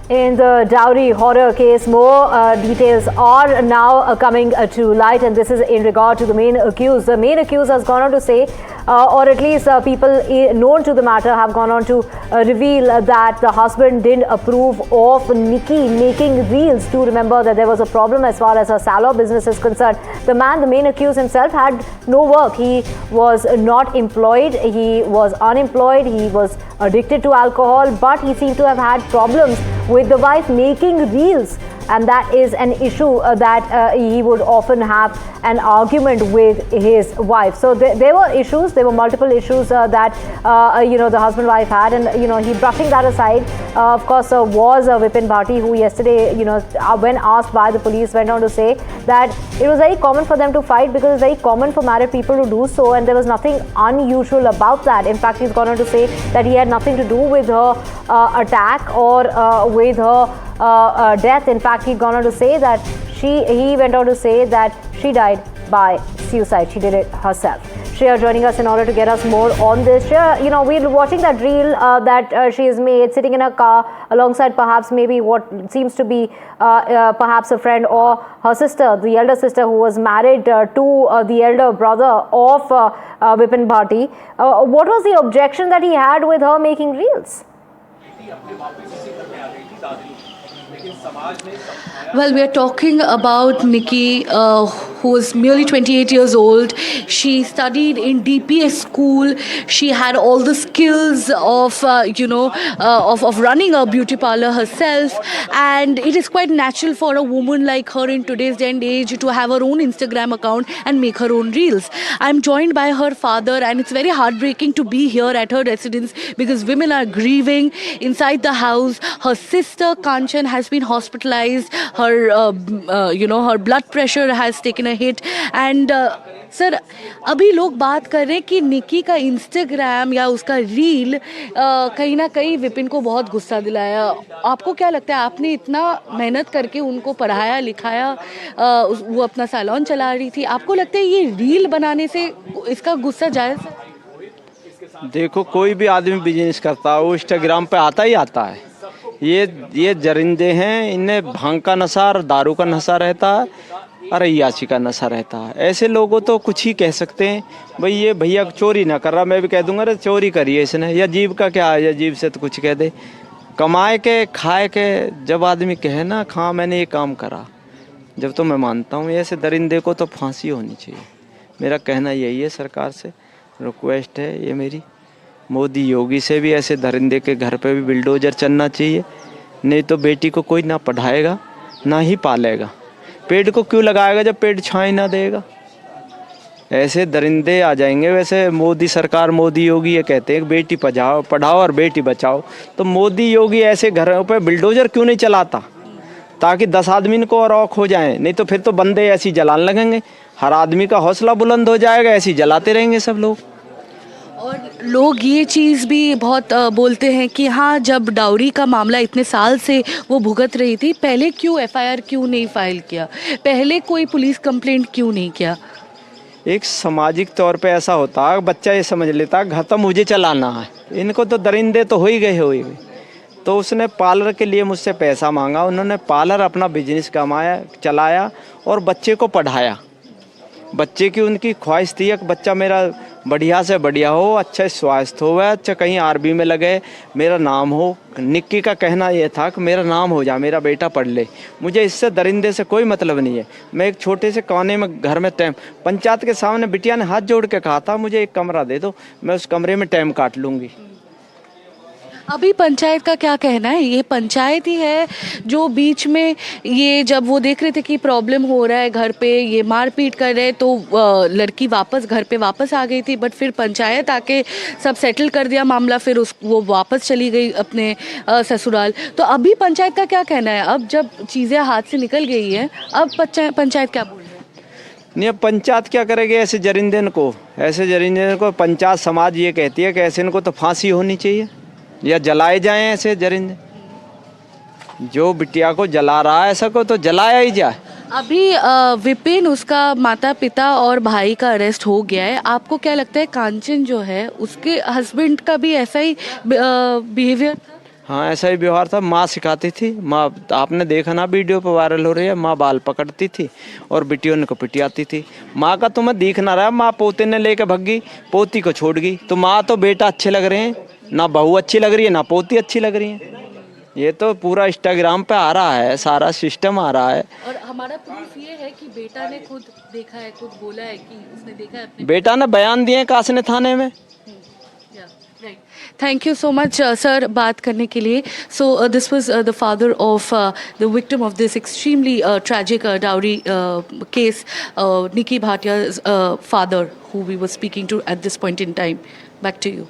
In the dowry horror case, more details are now coming to light, and this is in regard to the main accused. The main accused has gone on to say, or at least people known to the matter have gone on to reveal that the husband didn't approve of Nikki making reels. Do remember that there was a problem as far as her salon business is concerned. The man, the main accused himself, had no work. He was not employed. He was unemployed. He was addicted to alcohol, but he seemed to have had problems with the wife making reels, and that is an issue that he would often have an argument with his wife. So there were issues, there were multiple issues that the husband-wife had, and he brushing that aside. Of course, was Vipin Bhati, who yesterday, when asked by the police, went on to say that it was very common for them to fight because it's very common for married people to do so, and there was nothing unusual about that. In fact, he's gone on to say that he had nothing to do with her attack or with her death. In fact, he'd gone on to say that he went on to say that she died by suicide. She did it herself. Shreya joining us in order to get us more on this. Shreya, we're watching that reel that she has made, sitting in a car alongside perhaps maybe what seems to be perhaps a friend or her sister, the elder sister who was married to the elder brother of Vipin Bhati. What was the objection that he had with her making reels? Well, we are talking about Nikki, who is merely 28 years old. She studied in DPS school. She had all the skills of running a beauty parlor herself. And it is quite natural for a woman like her in today's day and age to have her own Instagram account and make her own reels. I'm joined by her father, and it's very heartbreaking to be here at her residence because women are grieving inside the house. Her sister Kanchan has been hospitalized. Her blood pressure has taken a hit. And sir, अभी लोग बात कर रहे हैं कि निकी का Instagram या उसका रील कहीं ना कहीं विपिन को बहुत गुस्सा दिलाया. आपको क्या लगता है, आपने इतना मेहनत करके उनको पढ़ाया लिखाया, वो अपना सैलून चला रही थी, आपको लगता है ये रील बनाने से इसका गुस्सा जायज़ है? देखो, कोई भी आदमी बिजनेस करता है वो इंस्टाग्राम पे आता ही आता है. ये जरिंदे हैं, इन्हें भांग का नशा और दारू का नशा रहता है और अय्याशी का नशा रहता है. ऐसे लोगों तो कुछ ही कह सकते हैं, भाई ये भैया चोरी ना कर रहा, मैं भी कह दूंगा अरे चोरी करी है इसने, या जीव का क्या है, या जीव से तो कुछ कह दे. कमाए के खाए के जब आदमी कहे ना, हाँ मैंने ये काम करा, जब तो मैं मानता हूँ. ऐसे दरिंदे को तो फांसी होनी चाहिए. मेरा कहना यही है, सरकार से रिक्वेस्ट है ये मेरी. मोदी योगी से भी ऐसे दरिंदे के घर पे भी बिल्डोजर चलना चाहिए. नहीं तो बेटी को कोई ना पढ़ाएगा ना ही पालेगा. पेड़ को क्यों लगाएगा जब पेड़ छाई ना देगा. ऐसे दरिंदे आ जाएंगे. वैसे मोदी सरकार, मोदी योगी ये कहते हैं बेटी पढ़ाओ और बेटी बचाओ, तो मोदी योगी ऐसे घरों पे बिल्डोजर क्यों नहीं चलाता, ताकि 10 आदमी को और औख हो जाए. नहीं तो फिर तो बंदे ऐसी जलाने लगेंगे, हर आदमी का हौसला बुलंद हो जाएगा, ऐसी जलाते रहेंगे सब लोग. और लोग ये चीज़ भी बहुत बोलते हैं कि हाँ, जब डाउरी का मामला इतने साल से वो भुगत रही थी, पहले क्यों एफआईआर क्यों नहीं फाइल किया, पहले कोई पुलिस कंप्लेंट क्यों नहीं किया. एक सामाजिक तौर पे ऐसा होता है, बच्चा ये समझ लेता घर तो मुझे चलाना है. इनको तो दरिंदे तो हो ही गए. तो उसने पार्लर के लिए मुझसे पैसा मांगा, उन्होंने पार्लर अपना बिजनेस कमाया, चलाया और बच्चे को पढ़ाया. बच्चे की उनकी ख्वाहिश थी कि बच्चा मेरा बढ़िया से बढ़िया हो, अच्छा स्वास्थ्य हो, अच्छा कहीं आर्मी में लगे, मेरा नाम हो. निक्की का कहना यह था कि मेरा नाम हो जाए, मेरा बेटा पढ़ ले. मुझे इससे दरिंदे से कोई मतलब नहीं है. मैं एक छोटे से कोने में घर में टाइम, पंचायत के सामने बिटिया ने हाथ जोड़ के कहा था मुझे एक कमरा दे दो, मैं उस कमरे में टाइम काट लूँगी. अभी पंचायत का क्या कहना है? ये पंचायत ही है जो बीच में ये जब वो देख रहे थे कि प्रॉब्लम हो रहा है घर पे, ये मारपीट कर रहे, तो लड़की वापस घर पे वापस आ गई थी, बट फिर पंचायत आके सब सेटल कर दिया मामला, फिर वो वापस चली गई अपने ससुराल. तो अभी पंचायत का क्या कहना है? अब जब चीज़ें हाथ से निकल गई है, अब पंचायत क्या बोल रही है? नहीं, अब पंचायत क्या करेगी ऐसे जरिंदे को. पंचायत समाज ये कहती है कि ऐसे इनको तो फांसी होनी चाहिए या जलाए जाएं. ऐसे जरिंदे जो बिटिया को जला रहा है, ऐसा को तो जलाया ही जाए. अभी विपिन, उसका माता पिता और भाई का अरेस्ट हो गया है. आपको क्या लगता है कांचन जो है उसके हस्बैंड का भी ऐसा ही बिहेवियर? हाँ ऐसा ही व्यवहार था। माँ सिखाती थी, माँ आपने देखा ना वीडियो पर वायरल हो रही है, माँ बाल पकड़ती थी और बिटियों को पिटियाती थी। माँ का तुम्हें दिख ना रहा, माँ पोते ने लेके भगी, पोती को छोड़ गई। तो माँ तो बेटा अच्छे लग रहे हैं, ना बहू अच्छी लग रही है ना पोती अच्छी लग रही है। ये तो पूरा इंस्टाग्राम पे आ रहा है, सारा सिस्टम आ रहा है। और हमारा प्रूफ ये है कि बेटा ने खुद देखा है, खुद बोला है कि उसने देखा है अपने बेटा ने बयान दिए कासने थाने में। Right. Thank you so much sir बात करने के लिए। So this was the father of the victim of this extremely tragic dowry case, Nikki Bhatia's father, who we were speaking to at this point in time. Back to you.